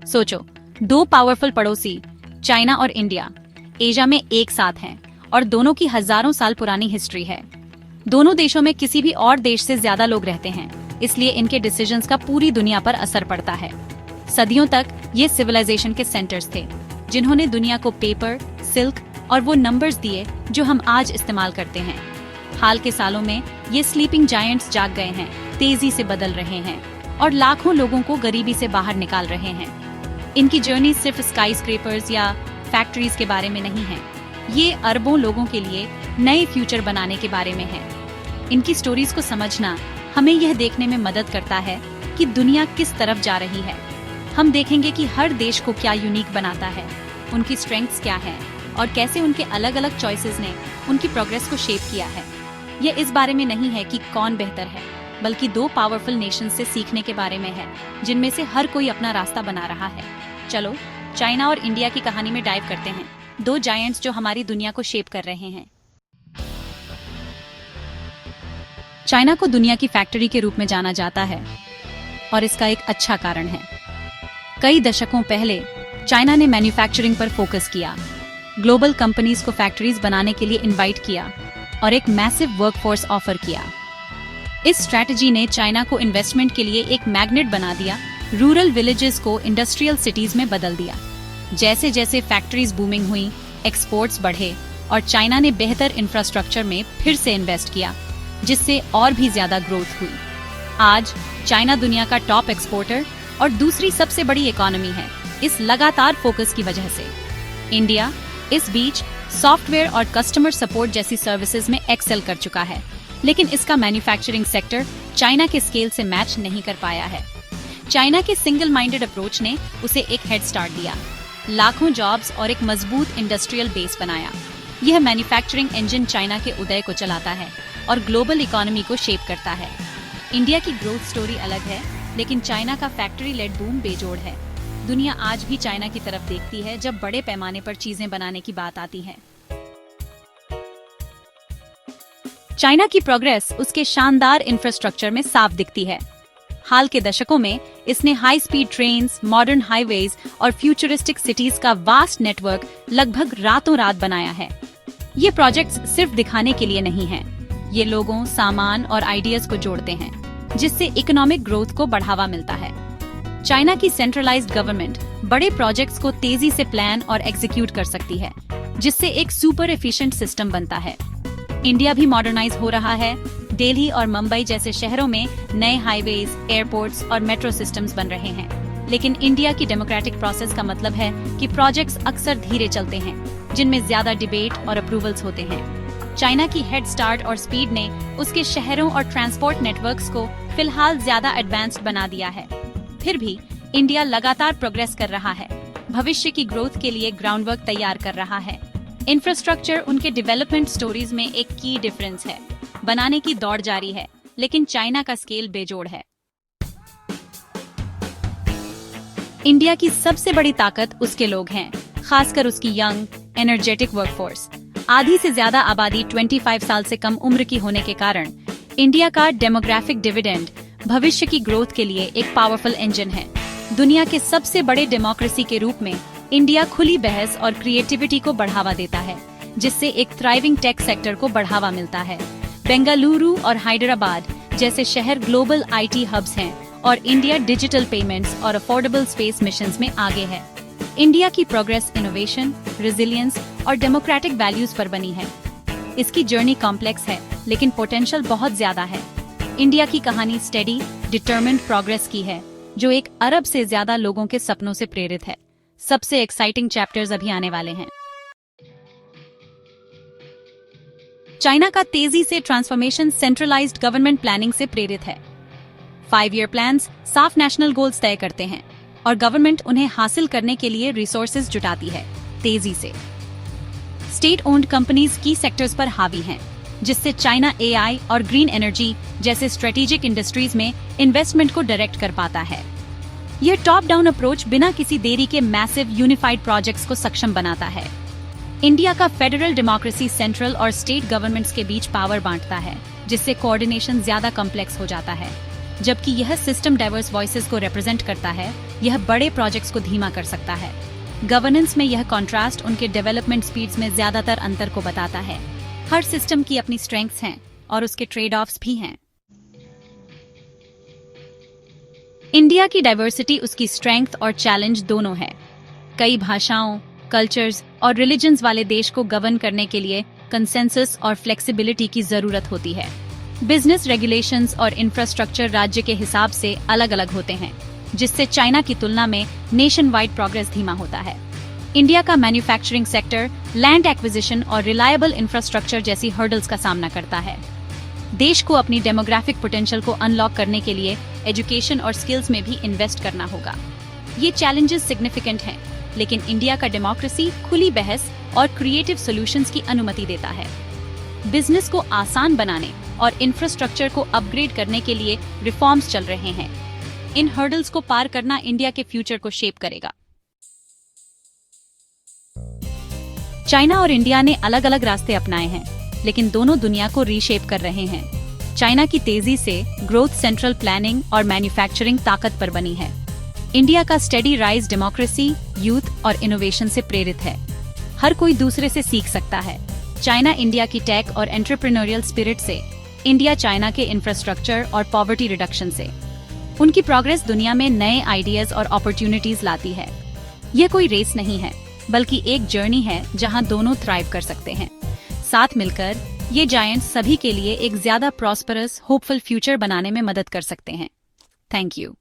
सोचो, दो पावरफुल पड़ोसी चाइना और इंडिया एशिया में एक साथ हैं और दोनों की हजारों साल पुरानी हिस्ट्री है। दोनों देशों में किसी भी और देश से ज्यादा लोग रहते हैं, इसलिए इनके डिसीजंस का पूरी दुनिया पर असर पड़ता है। सदियों तक ये सिविलाइजेशन के सेंटर्स थे, जिन्होंने दुनिया को पेपर, सिल्क और वो नंबर्स दिए जो हम आज इस्तेमाल करते हैं। हाल के सालों में ये स्लीपिंग जायंट्स जाग गए हैं, तेजी से बदल रहे हैं और लाखों लोगों को गरीबी से बाहर निकाल रहे हैं। इनकी जर्नी सिर्फ स्काई स्क्रेपर्स या फैक्ट्रीज के बारे में नहीं है, ये अरबों लोगों के लिए नए फ्यूचर बनाने के बारे में है। इनकी स्टोरीज को समझना हमें यह देखने में मदद करता है कि दुनिया किस तरफ जा रही है। हम देखेंगे कि हर देश को क्या यूनिक बनाता है, उनकी स्ट्रेंथ्स क्या है और कैसे उनके अलग अलग चॉइसेस ने उनकी प्रोग्रेस को शेप किया है। यह इस बारे में नहीं है कि कौन बेहतर है, बल्कि दो पावरफुल नेशंस से सीखने के बारे में है, जिनमें से हर कोई अपना रास्ता बना रहा है। चलो चाइना और इंडिया की कहानी में डाइव करते हैं, दो जायंट्स जो हमारी दुनिया को शेप कर रहे हैं। चाइना को दुनिया की फैक्ट्री के रूप में जाना जाता है और इसका एक अच्छा कारण है। कई दशकों पहले चाइना ने मैन्युफैक्चरिंग पर फोकस किया, ग्लोबल कंपनीज को फैक्ट्रीज बनाने के लिए इनवाइट किया और एक मैसिव वर्कफोर्स ऑफर किया। इस स्ट्रैटेजी ने चाइना को इन्वेस्टमेंट के लिए एक मैग्नेट बना दिया, रूरल विलेजेस को इंडस्ट्रियल सिटीज में बदल दिया। जैसे जैसे फैक्ट्रीज बूमिंग हुई, एक्सपोर्ट्स बढ़े और चाइना ने बेहतर इंफ्रास्ट्रक्चर में फिर से इन्वेस्ट किया, जिससे और भी ज्यादा ग्रोथ हुई। आज चाइना दुनिया का टॉप एक्सपोर्टर और दूसरी सबसे बड़ी इकोनॉमी है, इस लगातार फोकस की वजह से। इंडिया इस बीच सॉफ्टवेयर और कस्टमर सपोर्ट जैसी सर्विसेज में एक्सेल कर चुका है, लेकिन इसका मैन्युफैक्चरिंग सेक्टर चाइना के स्केल से मैच नहीं कर पाया है। चाइना के सिंगल माइंडेड अप्रोच ने उसे एक हेड स्टार्ट दिया, लाखों जॉब्स और एक मजबूत इंडस्ट्रियल बेस बनाया। यह मैन्युफैक्चरिंग इंजन चाइना के उदय को चलाता है और ग्लोबल इकोनॉमी को शेप करता है। इंडिया की ग्रोथ स्टोरी अलग है, लेकिन चाइना का फैक्ट्री लेड बूम बेजोड़ है। दुनिया आज भी चाइना की तरफ देखती है जब बड़े पैमाने पर चीजें बनाने की बात आती है। चाइना की प्रोग्रेस उसके शानदार इंफ्रास्ट्रक्चर में साफ दिखती है। हाल के दशकों में इसने high speed trains, modern highways और फ्यूचरिस्टिक सिटीज का वास्ट नेटवर्क लगभग रातों रात बनाया है। ये प्रोजेक्ट्स सिर्फ दिखाने के लिए नहीं हैं, ये लोगों, सामान और आइडियाज को जोड़ते हैं, जिससे इकोनॉमिक ग्रोथ को बढ़ावा मिलता है। चाइना की सेंट्रलाइज्ड गवर्नमेंट बड़े प्रोजेक्ट्स को तेजी से प्लान और एग्जीक्यूट कर सकती है, जिससे एक सुपर एफिशिएंट सिस्टम बनता है। इंडिया भी मॉडर्नाइज हो रहा है। दिल्ली और मुंबई जैसे शहरों में नए हाईवेज, एयरपोर्ट्स और मेट्रो सिस्टम्स बन रहे हैं। लेकिन इंडिया की डेमोक्रेटिक प्रोसेस का मतलब है कि प्रोजेक्ट्स अक्सर धीरे चलते हैं, जिनमें ज्यादा डिबेट और अप्रूवल्स होते हैं। चाइना की हेड स्टार्ट और स्पीड ने उसके शहरों और ट्रांसपोर्ट नेटवर्क्स को फिलहाल ज्यादा एडवांस्ड बना दिया है। फिर भी इंडिया लगातार प्रोग्रेस कर रहा है, भविष्य की ग्रोथ के लिए ग्राउंडवर्क तैयार कर रहा है। इंफ्रास्ट्रक्चर उनके डेवलपमेंट स्टोरीज में एक की डिफरेंस है। बनाने की दौड़ जारी है, लेकिन चाइना का स्केल बेजोड़ है। इंडिया की सबसे बड़ी ताकत उसके लोग हैं, खासकर उसकी यंग, एनर्जेटिक वर्कफोर्स। आधी से ज्यादा आबादी 25 साल से कम उम्र की होने के कारण इंडिया का डेमोग्राफिक डिविडेंड भविष्य की ग्रोथ के लिए एक पावरफुल इंजन है। दुनिया के सबसे बड़े डेमोक्रेसी के रूप में इंडिया खुली बहस और क्रिएटिविटी को बढ़ावा देता है, जिससे एक थ्राइविंग टेक सेक्टर को बढ़ावा मिलता है। बेंगलुरु और हैदराबाद जैसे शहर ग्लोबल आईटी हब्स हैं और इंडिया डिजिटल पेमेंट्स और अफोर्डेबल स्पेस मिशंस में आगे है। इंडिया की प्रोग्रेस इनोवेशन, रेजिलियंस और डेमोक्रेटिक वैल्यूज पर बनी है। इसकी जर्नी कॉम्प्लेक्स है, लेकिन पोटेंशियल बहुत ज्यादा है। इंडिया की कहानी स्टेडी, डिटरमिन्ड प्रोग्रेस की है, जो 1 अरब से ज्यादा लोगों के सपनों से प्रेरित है। सबसे एक्साइटिंग चैप्टर्स अभी आने वाले हैं। चाइना का तेजी से ट्रांसफॉर्मेशन सेंट्रलाइज्ड गवर्नमेंट प्लानिंग से प्रेरित है। 5 ईयर प्लान्स साफ नेशनल गोल्स तय करते हैं और गवर्नमेंट उन्हें हासिल करने के लिए रिसोर्सेज जुटाती है तेजी से। स्टेट ओन्ड कंपनीज की सेक्टर्स पर हावी हैं, जिससे चाइना एआई और ग्रीन एनर्जी जैसे स्ट्रेटेजिक इंडस्ट्रीज में इन्वेस्टमेंट को डायरेक्ट कर पाता है। यह टॉप डाउन अप्रोच बिना किसी देरी के मैसिव यूनिफाइड प्रोजेक्ट्स को सक्षम बनाता है। इंडिया का फेडरल डेमोक्रेसी सेंट्रल और स्टेट गवर्नमेंट्स के बीच पावर बांटता है, जिससे कोऑर्डिनेशन ज्यादा कॉम्प्लेक्स हो जाता है। जबकि यह सिस्टम डाइवर्स वॉइसेस को रिप्रेजेंट करता है, यह बड़े प्रोजेक्ट्स को धीमा कर सकता है। गवर्नेंस में यह कॉन्ट्रास्ट उनके डेवलपमेंट स्पीड्स में ज्यादातर अंतर को बताता है। हर सिस्टम की अपनी स्ट्रेंथ्स हैं और उसके ट्रेड ऑफ्स भी हैं। इंडिया की डाइवर्सिटी उसकी स्ट्रेंथ और चैलेंज दोनों है। कई भाषाओं, कल्चर्स और रिलीजन्स वाले देश को गवर्न करने के लिए कंसेंसस और फ्लेक्सिबिलिटी की जरूरत होती है। बिजनेस रेगुलेशंस और इंफ्रास्ट्रक्चर राज्य के हिसाब से अलग अलग होते हैं, जिससे चाइना की तुलना में नेशन वाइड प्रोग्रेस धीमा होता है। इंडिया का मैन्युफैक्चरिंग सेक्टर लैंड एक्विजिशन और रिलायबल इंफ्रास्ट्रक्चर जैसी हर्डल्स का सामना करता है। देश को अपनी डेमोग्राफिक पोटेंशियल को अनलॉक करने के लिए एजुकेशन और स्किल्स में भी इन्वेस्ट करना होगा। ये चैलेंजेस सिग्निफिकेंट हैं, लेकिन इंडिया का डेमोक्रेसी खुली बहस और क्रिएटिव सॉल्यूशंस की अनुमति देता है। बिजनेस को आसान बनाने और इंफ्रास्ट्रक्चर को अपग्रेड करने के लिए रिफॉर्म्स चल रहे हैं। इन हर्डल्स को पार करना इंडिया के फ्यूचर को शेप करेगा। चाइना और इंडिया ने अलग अलग रास्ते अपनाए हैं, लेकिन दोनों दुनिया को रीशेप कर रहे हैं। चाइना की तेजी से ग्रोथ सेंट्रल प्लानिंग और मैन्युफैक्चरिंग ताकत पर बनी है। इंडिया का स्टेडी राइज डेमोक्रेसी, यूथ और इनोवेशन से प्रेरित है। हर कोई दूसरे से सीख सकता है। चाइना इंडिया की टेक और एंटरप्रेन्योरियल स्पिरिट से, इंडिया चाइना के इंफ्रास्ट्रक्चर और पॉवर्टी रिडक्शन से। उनकी प्रोग्रेस दुनिया में नए आइडियाज और अपॉर्चुनिटीज लाती है। यह कोई रेस नहीं है, बल्कि एक जर्नी है जहां दोनों थ्राइव कर सकते हैं। साथ मिलकर ये जायंट्स सभी के लिए एक ज्यादा प्रॉस्परस, होपफुल फ्यूचर बनाने में मदद कर सकते हैं। Thank you.